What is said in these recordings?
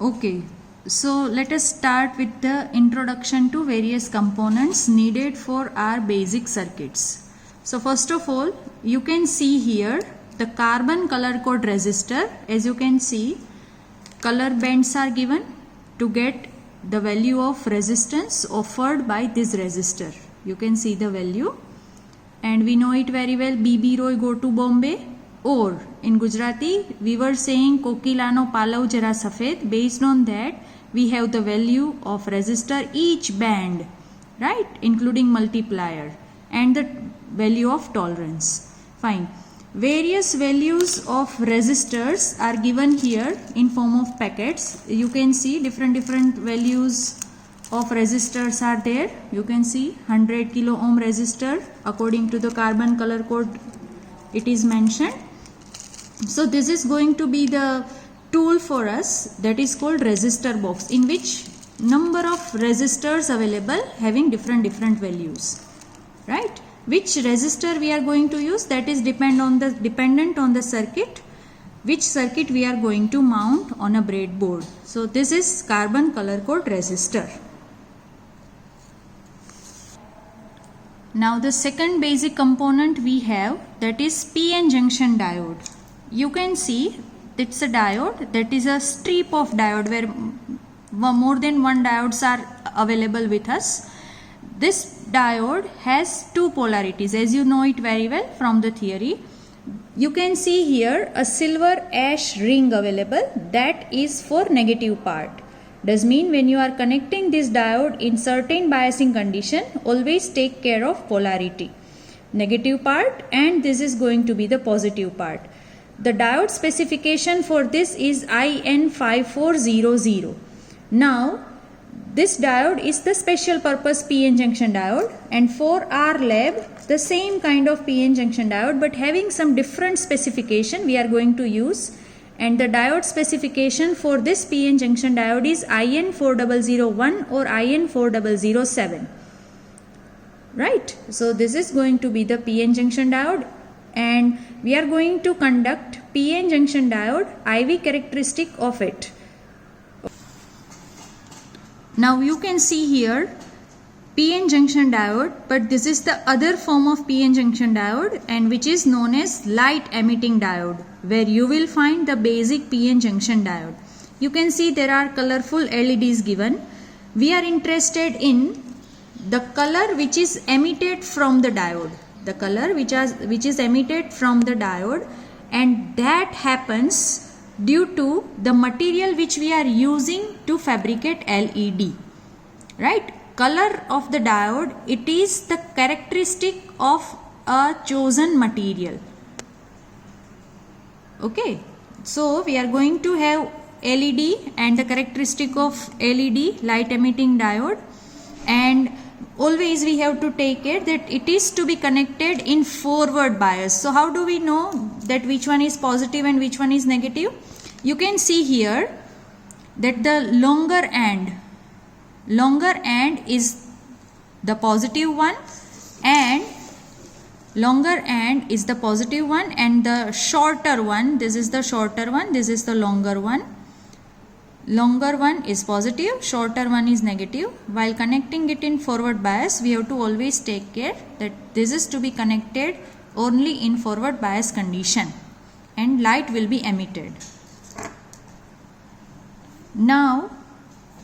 Okay, so let us start with the introduction to various components needed for our basic circuits. So first of all, you can see here the carbon color code resistor. As you can see, color bands are given to get the value of resistance offered by this resistor. You can see the value, and we know it very well, BB Roy go to Bombay, or in Gujarati we were saying Kokilano Palav Jara Safed. Based on that, we have the value of resistor each band, right, including multiplier, and the value of tolerance. Fine. Various values of resistors are given here in form of packets. You can see different values of resistors are there. You can see 100 kilo ohm resistor according to the carbon color code it is mentioned. So this is going to be the tool for us, that is called resistor box, in which number of resistors available having different values, right? Which resistor we are going to use, that is dependent on the circuit, which circuit we are going to mount on a breadboard. So this is carbon color code resistor. Now the second basic component we have, that is PN junction diode. You can see it's a diode, that is a strip of diode where more than one diodes are available with us. This diode has two polarities, as you know it very well from the theory. You can see here a silver ash ring available, that is for negative part. Does mean when you are connecting this diode in certain biasing condition, always take care of polarity, negative part, and this is going to be the positive part. The diode specification for this is IN5400. Now this diode is the special purpose PN junction diode, and for our lab the same kind of PN junction diode but having some different specification we are going to use, and the diode specification for this PN junction diode is IN4001 or IN4007, right? So this is going to be the PN junction diode, and we are going to conduct PN junction diode IV characteristic of it. Now you can see here PN junction diode, but this is the other form of PN junction diode, and which is known as light emitting diode, where you will find the basic PN junction diode. You can see there are colorful LEDs given. We are interested in the color which is emitted from the diode, the color which is emitted from the diode, and that happens due to the material which we are using to fabricate LED, right? Color of the diode, it is the characteristic of a chosen material. Okay, so we are going to have LED and the characteristic of LED, light emitting diode, and always we have to take care that it is to be connected in forward bias. So how do we know that which one is positive and which one is negative? You can see here that the longer end is the positive one, and longer end is the positive one, and the shorter one, this is the shorter one, this is the longer one. Longer one is positive, shorter one is negative. While connecting it in forward bias, we have to always take care that this is to be connected only in forward bias condition, and light will be emitted. Now,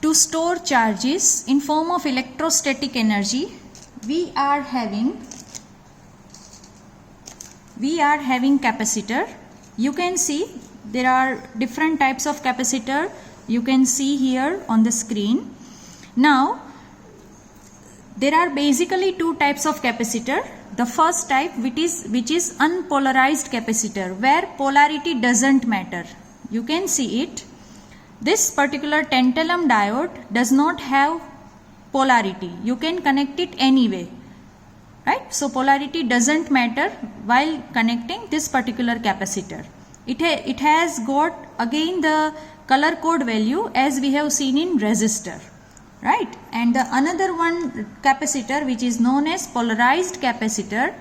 to store charges in form of electrostatic energy, we are having capacitor. You can see there are different types of capacitor. You can see here on the screen. Now, there are basically two types of capacitor. The first type, which is unpolarized capacitor, where polarity doesn't matter. You can see it. This particular tantalum diode does not have polarity. You can connect it anyway, right? So polarity doesn't matter while connecting this particular capacitor. It has got again the color code value as we have seen in resistor, right? And the another one capacitor which is known as polarized capacitor,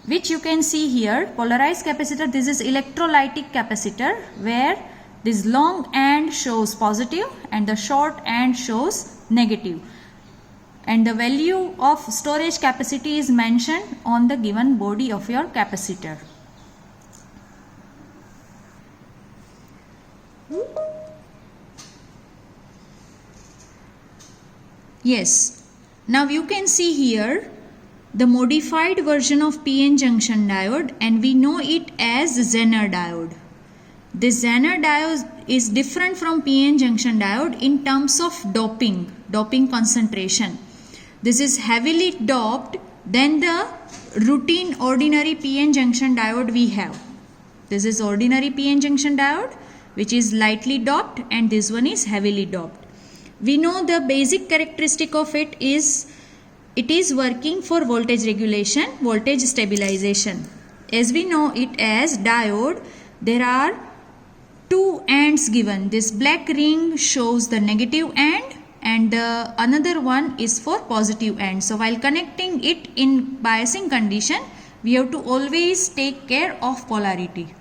which you can see here. Polarized capacitor, this is electrolytic capacitor, where This long end shows positive and the short end shows negative. And the value of storage capacity is mentioned on the given body of your capacitor. Yes, now you can see here the modified version of PN junction diode, and we know it as Zener diode. This Zener diode is different from PN junction diode in terms of doping concentration. This is heavily doped than the routine ordinary PN junction diode we have. This is ordinary PN junction diode which is lightly doped, and this one is heavily doped. We know the basic characteristic of it is working for voltage regulation, voltage stabilization. As we know it as diode, there are two ends given. This black ring shows the negative end and the another one is for positive end. So while connecting it in biasing condition, we have to always take care of polarity.